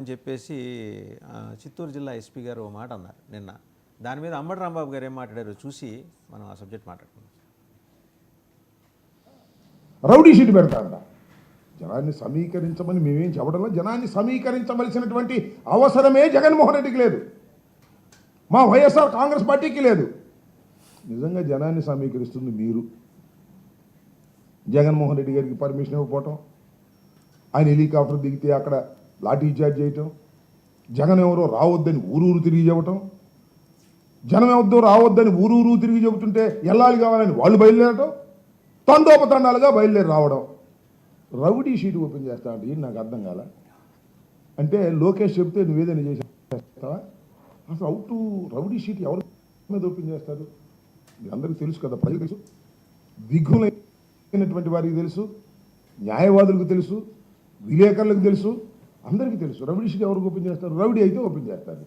అని చెప్పేసి చిత్తూరు జిల్లా ఎస్పీ గారు ఓ మాట అన్నారు నిన్న. దాని మీద అంబటి రాంబాబు గారు ఏం మాట్లాడారో చూసి మనం ఆ సబ్జెక్ట్ మాట్లాడుకుందాం. రౌడీ షీట్ పెడతాడ. జనాన్ని సమీకరించమని మేమేం చెప్పడంలో జనాన్ని సమీకరించవలసినటువంటి అవసరమే జగన్మోహన్ రెడ్డికి లేదు, మా వైఎస్ఆర్ కాంగ్రెస్ పార్టీకి లేదు. నిజంగా జనాన్ని సమీకరిస్తుంది మీరు. జగన్మోహన్ రెడ్డి గారికి పర్మిషన్ ఇవ్వకపోవటం, ఆయన హెలికాప్టర్ దిగితే అక్కడ లాఠీ చార్జ్ చేయటం, జగన్ ఎవరో రావద్దని ఊరూరు తిరిగి చెప్పటం, జనం ఎవరో రావద్దని ఊరూరు తిరిగి చెబుతుంటే ఎల్లాలి కావాలని వాళ్ళు బయలుదేరటం, తండోపతండాలుగా బయలుదేరి రావడం. రౌడీ షీట్ ఓపెన్ చేస్తా అంటే నాకు అర్థం కాల. అంటే లోకేష్ చెప్తే నువ్వేదైనా చేస్తావా? అసలు అవుట్ రౌడీ షీట్ ఎవరి మీద ఓపెన్ చేస్తారు? అందరికీ తెలుసు కదా, ప్రజలకు తెలుసు, దిగ్గులైనటువంటి వారికి తెలుసు, న్యాయవాదులకు తెలుసు, విలేకరులకు తెలుసు, అందరికీ తెలుసు. రౌడీ షీట్ ఎవరికి ఓపెన్ చేస్తారు? రౌడీ అయితే ఓపెన్ చేస్తారు.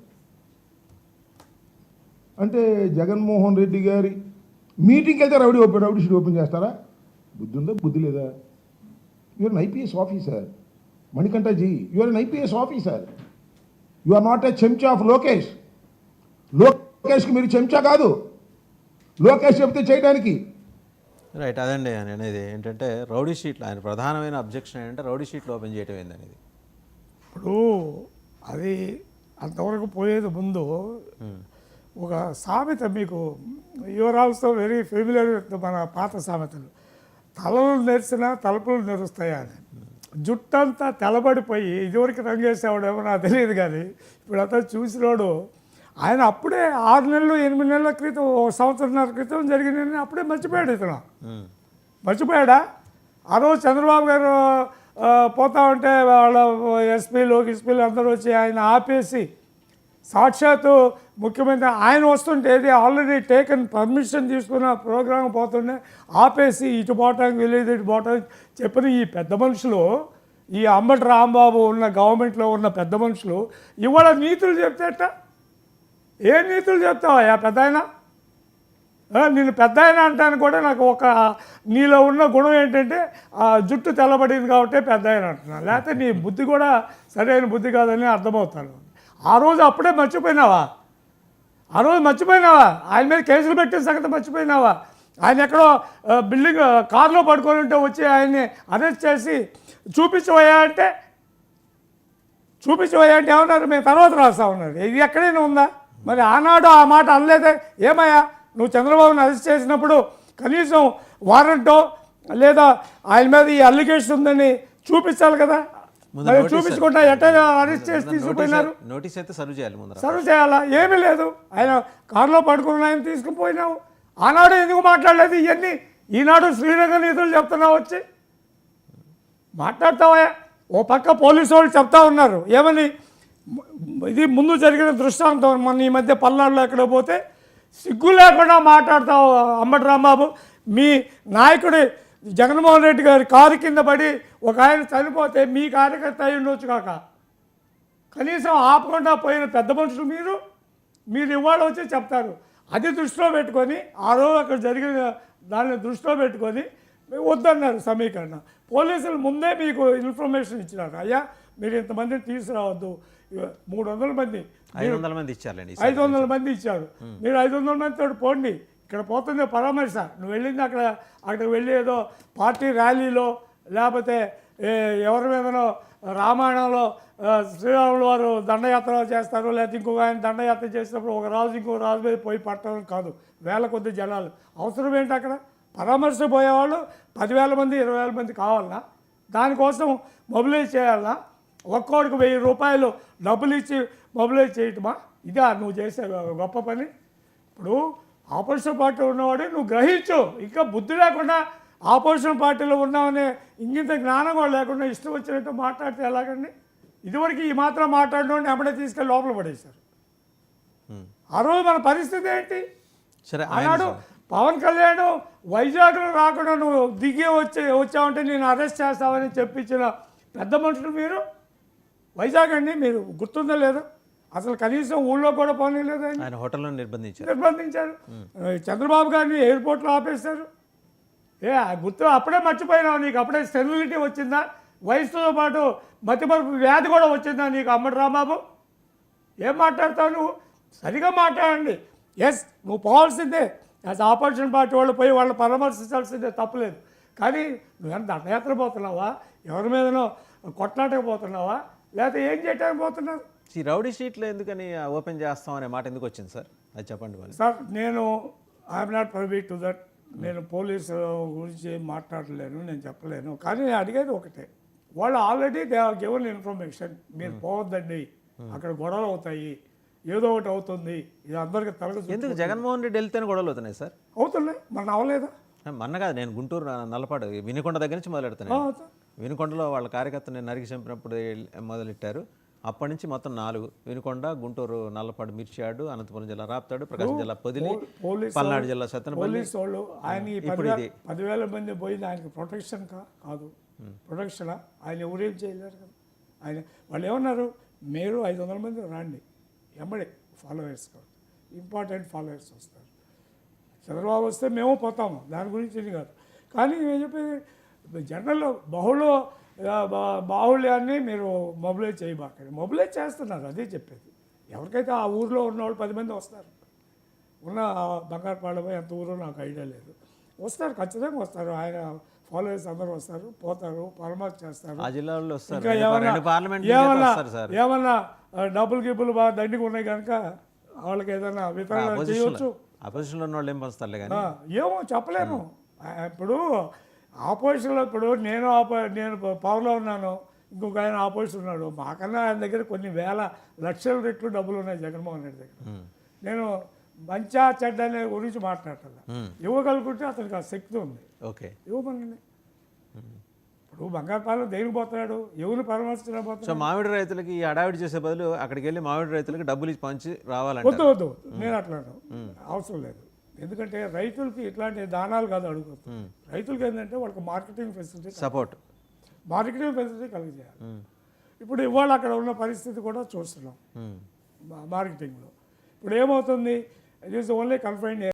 అంటే జగన్మోహన్ రెడ్డి గారి మీటింగ్కి వెళ్తే రౌడీ షీట్ ఓపెన్ చేస్తారా? బుద్ధి ఉందా, బుద్ధి లేదా? You are an IPS officer Manikanthaji, you are an IPS officer. You are not a చెంచా ఆఫ్ లోకేష్. లోకేష్కి మీరు చెంచా కాదు, లోకేష్ చెప్తే చేయడానికి. రైట్, అదండి ఆయన అనేది ఏంటంటే రౌడీ షీట్లు ఆయన ప్రధానమైన అబ్జెక్షన్ ఏంటంటే రౌడీ షీట్లు ఓపెన్ చేయటం ఏందనేది. ఇప్పుడు అది అంతవరకు పోయేది ముందు ఒక సామెత, మీకు your also very familiar with మన పాత సామెతలు, తలలు నెరిసినా తలుపులు నెరుస్తాయా అని. జుట్టంతా తెల్లబడిపోయి ఇదివరకు రంగేసేవాడేమో నాకు తెలియదు, కానీ ఇప్పుడంతా చూసినోడు ఆయన అప్పుడే 6 నెలలు 8 నెలల క్రితం, 1 సంవత్సరంన్నర క్రితం జరిగిందని అప్పుడే మర్చిపోయాడు. ఇతను మర్చిపోయాడా? ఆ రోజు చంద్రబాబు గారు పోతా ఉంటే వాళ్ళ ఎస్పీలు అందరూ వచ్చి ఆయన ఆపేసి, సాక్షాత్తు ముఖ్యమంత్రి ఆయన వస్తుంటే ఏది ఆల్రెడీ టేకన్ పర్మిషన్ తీసుకున్న ప్రోగ్రాం పోతుండే ఆపేసి ఇటు పోవటానికి వెళ్ళేది ఇటు పోవటానికి చెప్పిన ఈ పెద్ద మనుషులు, ఈ అంబటి రాంబాబు ఉన్న గవర్నమెంట్లో ఉన్న పెద్ద మనుషులు ఇవాళ నీతులు చెప్తేట ఏ నీతులు చెప్తావా పెద్ద ఆయన? నేను పెద్ద ఆయన అంటాను కూడా నాకు ఒక నీలో ఉన్న గుణం ఏంటంటే జుట్టు తెల్లబడింది కాబట్టి పెద్ద ఆయన అంటున్నాను, లేకపోతే నీ బుద్ధి కూడా సరైన బుద్ధి కాదని అర్థమవుతాను. ఆ రోజు అప్పుడే మర్చిపోయినావా? ఆ రోజు మర్చిపోయినావా? ఆయన మీద కేసులు పెట్టిన సంగతి మర్చిపోయినావా? ఆయన ఎక్కడో బిల్డింగ్ కారులో పడుకొని ఉంటే వచ్చి ఆయన్ని అరెస్ట్ చేసి చూపించబోయా అంటే ఏమన్నారు? మేము తర్వాత రాస్తా ఉన్నారు. ఇది ఎక్కడైనా ఉందా? మరి ఆనాడు ఆ మాట అనలేదే. ఏమయ్యా నువ్వు చంద్రబాబుని అరెస్ట్ చేసినప్పుడు కనీసం వారెంటో లేదా ఆయన మీద ఈ అలిగేషన్ ఉందని చూపించాలి కదా. చూపించకుండా ఎట్టగా అరెస్ట్ చేసి తీసుకుపోయినారు. నోటీస్ అయితే సర్వ్ చేయాలి, సర్వ్ చేయాలా? ఏమీ లేదు. ఆయన కారులో పడుకున్న ఆయన తీసుకుపోయినావు. ఆనాడు ఎందుకు మాట్లాడలేదు ఇవన్నీ? ఈనాడు శ్రీనగర్ నిధులు చెప్తున్నావు, వచ్చి మాట్లాడతావా? ఓ పక్క పోలీసు వాళ్ళు చెప్తా ఉన్నారు ఏమని, ఇది ముందు జరిగిన దృష్టాంతం. మన ఈ మధ్య పల్నాడులో ఎక్కడ పోతే సిగ్గు లేకుండా మాట్లాడతావు అంబటి రాంబాబు. మీ నాయకుడి జగన్మోహన్ రెడ్డి గారి కారు కింద పడి ఒక ఆయన చనిపోతే మీ కార్యకర్త అయి ఉండొచ్చు కాక, కనీసం ఆపకుండా పోయిన పెద్ద మనుషులు మీరు ఇవాళ వచ్చి చెప్తారు. అది దృష్టిలో పెట్టుకొని ఆ రోజు అక్కడ జరిగిన దాన్ని దృష్టిలో పెట్టుకొని వద్దన్నారు సమీకరణ. పోలీసులు ముందే మీకు ఇన్ఫర్మేషన్ ఇచ్చినారు, అయ్యా మీరు ఇంతమందిని తీసుకురావద్దు, 300 మంది 500 మంది ఇచ్చారండి, 500 మంది ఇచ్చారు, మీరు 500 మందితో పోండి. ఇక్కడ పోతుంది పరామర్శ. నువ్వు వెళ్ళింది అక్కడికి వెళ్ళి ఏదో పార్టీ ర్యాలీలో లేకపోతే ఎవరి మీదనో రామాయణంలో శ్రీరాములు వారు దండయాత్ర చేస్తారు, లేకపోతే ఇంకొక ఆయన దండయాత్ర చేసినప్పుడు ఒక రాజు ఇంకో రాజు మీద పోయి పట్టడం కాదు. వేల కొద్ది జనాలు అవసరం ఏంటి? అక్కడ పరామర్శ పోయేవాళ్ళు 10,000 మంది 20,000 మంది కావాలన్నా? దానికోసం మొబిలైజ్ చేయాలన్నా? ఒక్కోడికి 1000 రూపాయలు డబ్బులు ఇచ్చి మొబిలైజ్ చేయటమా? ఇదా నువ్వు చేసే గొప్ప పని? ఇప్పుడు ఆపోజిషన్ పార్టీలో ఉన్నవాడు నువ్వు గ్రహించు. ఇంకా బుద్ధి లేకుండా ఆపోజిషన్ పార్టీలో ఉన్నామనే ఇంకింత జ్ఞానం కూడా లేకుండా ఇష్టం వచ్చినట్టు మాట్లాడితే ఎలాగండి? ఇదివరకు ఈ మాత్రం మాట్లాడినోడిని అప్పుడే తీసుకెళ్ళి లోపల పడేశారు. ఆ రోజు మన పరిస్థితి ఏంటి? ఆనాడు పవన్ కళ్యాణ్ వైజాగ్లో రాకుండా నువ్వు దిగి వచ్చావంటే నేను అరెస్ట్ చేస్తావని చెప్పించిన పెద్ద మనుషులు మీరు. వైజాగ్ అండి, మీరు గుర్తుందో లేదో? అసలు కనీసం ఊళ్ళో కూడా పోనీలేదు. ఆయన హోటల్లో నిర్బంధించారు. చంద్రబాబు గారిని ఎయిర్పోర్ట్లో ఆపేశారు. గుర్తు అప్పుడే మర్చిపోయినావు? నీకు అప్పుడే స్టెబిలిటీ వచ్చిందా? వయసుతో పాటు మతిమరుపు వ్యాధి కూడా వచ్చిందా నీకు అమ్మటి రాంబాబు? ఏం మాట్లాడతావు నువ్వు? సరిగా మాట్లాడండి. ఎస్, నువ్వు పోవాల్సిందే. యాజ్ ఆపోజిషన్ పార్టీ వాళ్ళు పోయి వాళ్ళని పరామర్శించాల్సిందే, తప్పులేదు. కానీ నువ్వేమైనా దండయాత్ర పోతున్నావా? ఎవరి మీదనో కొట్లాటకు పోతున్నావా? లేకపోతే ఏం చేయడానికి పోతున్నావు? ఈ రౌడీ షీట్లు ఎందుకని ఓపెన్ చేస్తాం అనే మాట ఎందుకు వచ్చింది సార్? అది చెప్పండి మరి. సార్, నేను I'm not privy to that. నేను పోలీసు గురించి ఏం మాట్లాడలేను, నేను చెప్పలేను. కానీ నేను అడిగేది ఒకటే, వాళ్ళు already they are given information, మీరు పోవద్దండి, అక్కడ గొడవలు అవుతాయి, ఏదో ఒకటి అవుతుంది, ఇది అందరికీ ఎందుకు జగన్మోహన్ రెడ్డి వెళ్తేనే గొడవలు అవుతున్నాయి సార్? అవుతున్నాయి. మన అవలేదా? మొన్న కాదు, నేను గుంటూరు నల్లపాడు వినుకొండ దగ్గర నుంచి మొదలెడుతున్నాను. వినుకొండలో వాళ్ళ కార్యకర్తని నరికి చంపినప్పుడు మొదలెట్టారు. అప్పటి నుంచి మొత్తం 4: వినుకొండ, గుంటూరు నల్లపాడు మిర్చియాడు, అనంతపురం జిల్లా రాప్తాడు, ప్రకాశం జిల్లా పొదిలి, పల్నాడు జిల్లా సత్తెనపల్లి. పోలీసు వాళ్ళు ఆయన 10,000 మంది పోయింది ఆయనకి ప్రొటెక్షన్ కాదు, ప్రొటెక్షనా? ఆయన ఎవరేం చేయలేరు కదా. ఆయన వాళ్ళు ఏమన్నారు, మీరు 500 మంది రండి, ఎమ్మడే ఫాలోవర్స్ కాదు, ఇంపార్టెంట్ ఫాలోవర్స్ వస్తారు. చంద్రబాబు వస్తే మేము పోతాము, దాని గురించి ఇది కాదు. కానీ నేను చెప్పేది, జనరల్ బాహుళ్యాన్ని మీరు మొబిలైజ్ చేయబాకండి. మొబిలైజ్ చేస్తున్నారు, అదే చెప్పేది. ఎవరికైతే ఆ ఊరిలో ఉన్నవాళ్ళు 10 మంది వస్తారు. ఉన్న బంగారుపాలెం ఎంత ఊరో నాకు ఐడియా లేదు, వస్తారు, ఖచ్చితంగా వస్తారు. ఆయన ఫాలోవర్స్ అందరూ వస్తారు, పోతారు, పరామర్శ చేస్తారు. ఆ జిల్లాలో వస్తారు. ఇంకా ఏమన్నా డబ్బులు గిబ్బులు బాగా దండిగా ఉన్నాయి కనుక వాళ్ళకి ఏదైనా వితరణ చేయవచ్చు. అపోజిషన్లో ఉన్న వాళ్ళు ఏం పంచుతారులే కానీ ఏమో చెప్పలేము. ఇప్పుడు ఆపోజిషన్లో, ఇప్పుడు నేను పవర్లో ఉన్నాను, ఇంకొక ఆయన ఆపోజిషన్ ఉన్నాడు. మాకన్నా ఆయన దగ్గర కొన్ని వేల లక్షల రెట్లు డబ్బులు ఉన్నాయి జగన్మోహన్ రెడ్డి దగ్గర. నేను మంచా చెడ్డ అనే గురించి మాట్లాడాలి. ఇవ్వగలుగుతుంటే అతనికి ఆ శక్తి ఉంది. ఓకే, ఇవ్వమనండి. ఇప్పుడు బంగారుపాలెం దేనికి పోతున్నాడు, ఎవరు పరామర్శించడం? సో మామిడి రైతులకి ఈ హడావిడి చేసే బదులు అక్కడికి వెళ్ళి మామిడి రైతులకి డబ్బులు ఇచ్చి పంచి రావాలంటే వద్దు, నేను అట్లా అవసరం లేదు. ఎందుకంటే రైతులకి ఇట్లాంటి దానాలు కాదు అడుగుతుంది. రైతులకి ఏంటంటే వాళ్ళకి marketing facility, support, marketing facility కలిగజేయాలి. ఇప్పుడు ఇవాళ అక్కడ ఉన్న పరిస్థితి కూడా చూస్తున్నాం మార్కెటింగ్లో. ఇప్పుడు ఏమవుతుంది, ఇట్ ఈస్ ఓన్లీ కన్ఫైన్డ్